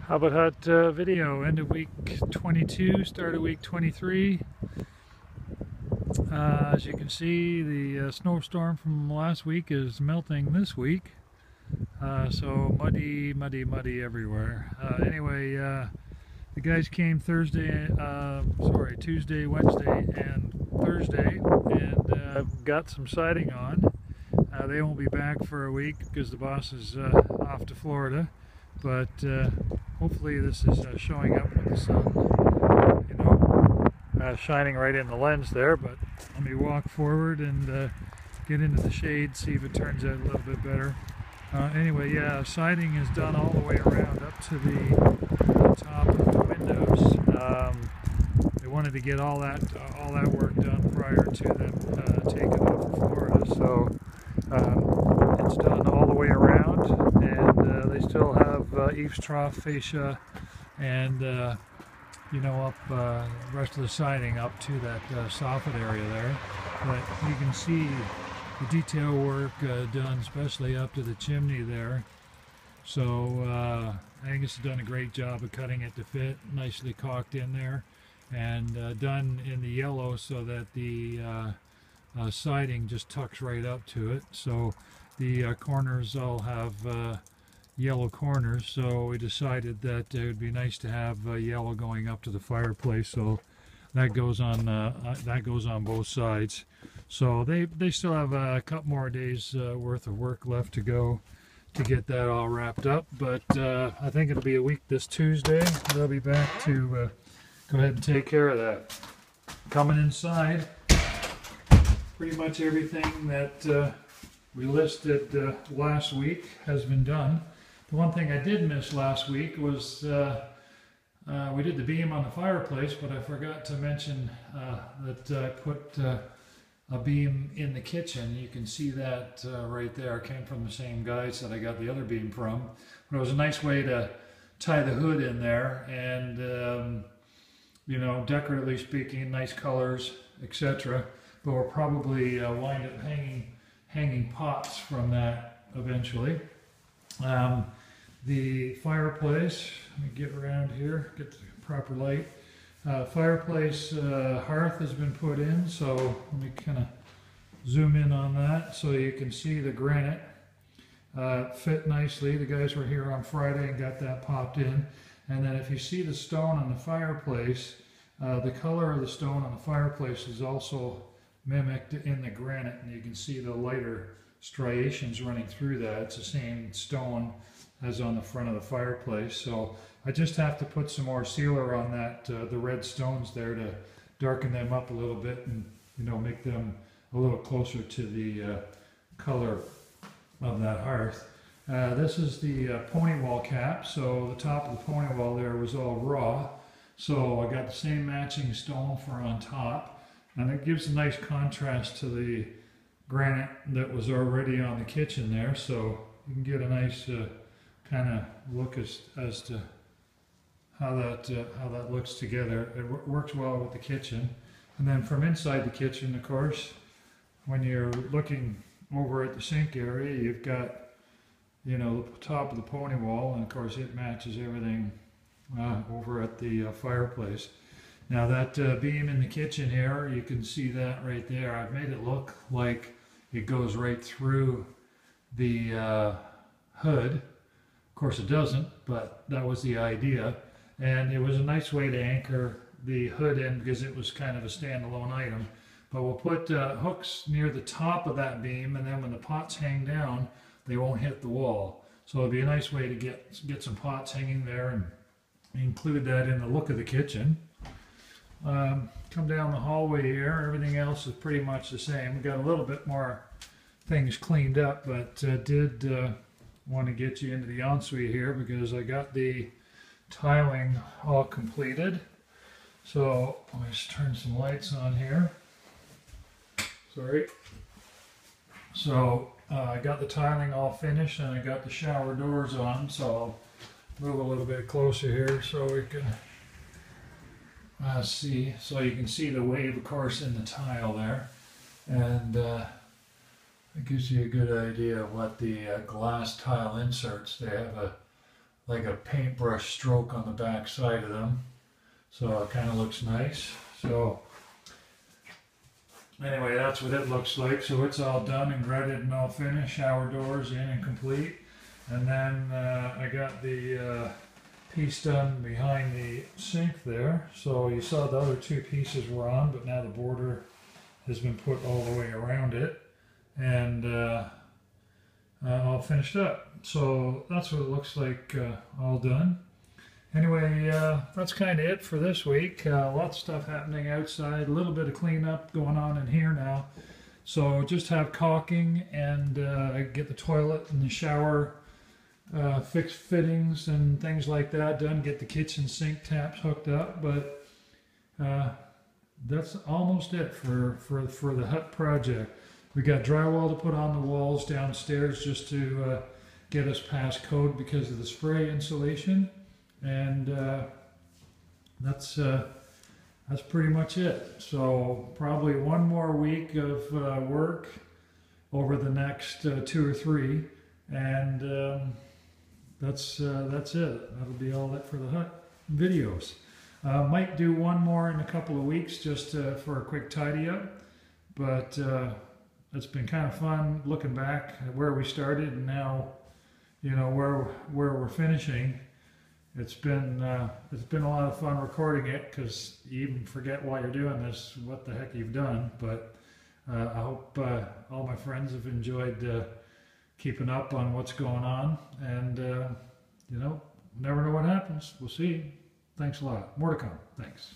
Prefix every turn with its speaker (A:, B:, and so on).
A: Hobbit Hut video, end of week 22, start of week 23. As you can see, the snowstorm from last week is melting this week. So muddy everywhere. Anyway, the guys came Tuesday, Wednesday, and Thursday, and got some siding on. They won't be back for a week because the boss is off to Florida. But hopefully this is showing up with the sun, shining right in the lens there. But let me walk forward and get into the shade, see if it turns out a little bit better. Anyway, yeah, siding is done all the way around up to the top of the windows. They wanted to get all that work done prior to them taking off for Florida, so it's done all the way around, and they still have eaves trough fascia and up the rest of the siding up to that soffit area there. But you can see the detail work done, especially up to the chimney there. So Angus has done a great job of cutting it to fit, nicely caulked in there, and done in the yellow so that the siding just tucks right up to it. So the corners all have yellow corners, so we decided that it would be nice to have yellow going up to the fireplace. So that goes on both sides. So they still have a couple more days worth of work left to go to get that all wrapped up. But I think it'll be a week this Tuesday. They'll be back to go ahead and take care of that. Coming inside, pretty much everything that we listed last week has been done. The one thing I did miss last week was we did the beam on the fireplace, but I forgot to mention that I put a beam in the kitchen. You can see that right there. It came from the same guys that I got the other beam from. But it was a nice way to tie the hood in there, and decoratively speaking, nice colors, etc. But we'll probably wind up hanging pots from that eventually. The fireplace, let me get around here, get the proper light. Fireplace hearth has been put in, so let me kind of zoom in on that so you can see the granite fit nicely. The guys were here on Friday and got that popped in. And then if you see the stone on the fireplace, the color of the stone on the fireplace is also mimicked in the granite, and you can see the lighter striations running through that. It's the same stone as on the front of the fireplace. So I just have to put some more sealer on that, the red stones there, to darken them up a little bit and make them a little closer to the color of that hearth. This is the pony wall cap. So the top of the pony wall there was all raw. So I got the same matching stone for on top, and it gives a nice contrast to the granite that was already on the kitchen there. So you can get a nice kind of look as to how that looks together. It works well with the kitchen. And then from inside the kitchen, of course, when you're looking over at the sink area, you've got the top of the pony wall, and of course it matches everything over at the fireplace. Now that beam in the kitchen here, you can see that right there. I've made it look like it goes right through the hood. Of course it doesn't, but that was the idea. And it was a nice way to anchor the hood in because it was kind of a standalone item. But we'll put hooks near the top of that beam, and then when the pots hang down, they won't hit the wall. So it'll be a nice way to get some pots hanging there and include that in the look of the kitchen. Come down the hallway here, everything else is pretty much the same. We got a little bit more things cleaned up, but did want to get you into the ensuite here because I got the tiling all completed. So let me just turn some lights on here. Sorry. So I got the tiling all finished, and I got the shower doors on, so I'll move a little bit closer here so we can see. So you can see the wave, of course, in the tile there, and it gives you a good idea of what the glass tile inserts. They have like a paintbrush stroke on the back side of them. So it kind of looks nice. So anyway, that's what it looks like. So it's all done and gritted and all finished. Shower doors in and complete. And then I got the piece done behind the sink there. So you saw the other two pieces were on, but now the border has been put all the way around it. And all finished up. So that's what it looks like all done. Anyway, that's kind of it for this week. Lots of stuff happening outside, a little bit of cleanup going on in here now. So just have caulking and get the toilet and the shower fixed, fittings and things like that done, get the kitchen sink taps hooked up, but that's almost it for the hut project. We got drywall to put on the walls downstairs just to get us past code because of the spray insulation. And that's pretty much it. So probably one more week of work over the next 2 or 3, and that's it. That'll be all that for the hut videos. Might do one more in a couple of weeks just for a quick tidy up, but it's been kind of fun looking back at where we started and now, you know, where we're finishing. It's been a lot of fun recording it because you even forget while you're doing this what the heck you've done. But I hope all my friends have enjoyed keeping up on what's going on. And you know, never know what happens. We'll see. Thanks a lot. More to come. Thanks.